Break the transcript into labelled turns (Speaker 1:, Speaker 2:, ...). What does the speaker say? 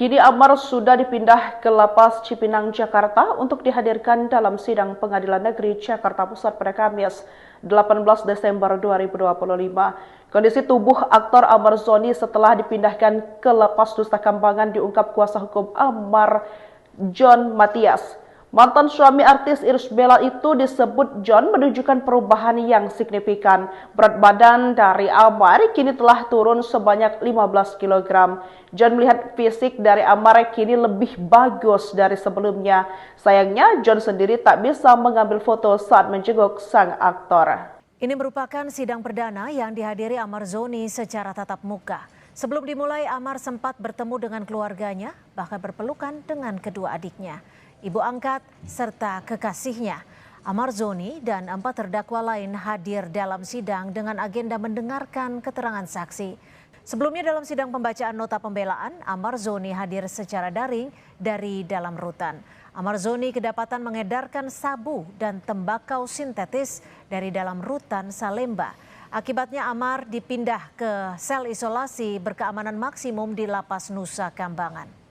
Speaker 1: Kini Amar sudah dipindah ke Lapas Cipinang, Jakarta untuk dihadirkan dalam sidang Pengadilan Negeri Jakarta Pusat pada Kamis 18 Desember 2025. Kondisi tubuh aktor Amar Zoni setelah dipindahkan ke Lapas Nusa Kambangan diungkap kuasa hukum Amar, John Matias. Mantan suami artis Irish Bella itu disebut John menunjukkan perubahan yang signifikan. Berat badan dari Amar kini telah turun sebanyak 15 kg. John melihat fisik dari Amar kini lebih bagus dari sebelumnya. Sayangnya John sendiri tak bisa mengambil foto saat menjenguk sang aktor.
Speaker 2: Ini merupakan sidang perdana yang dihadiri Amar Zoni secara tatap muka. Sebelum dimulai, Amar sempat bertemu dengan keluarganya, bahkan berpelukan dengan kedua adiknya, ibu angkat, serta kekasihnya. Amar Zoni dan 4 terdakwa lain hadir dalam sidang dengan agenda mendengarkan keterangan saksi. Sebelumnya dalam sidang pembacaan nota pembelaan, Amar Zoni hadir secara daring dari dalam rutan. Amar Zoni kedapatan mengedarkan sabu dan tembakau sintetis dari dalam rutan Salemba. Akibatnya Amar dipindah ke sel isolasi berkeamanan maksimum di Lapas Nusa Kambangan.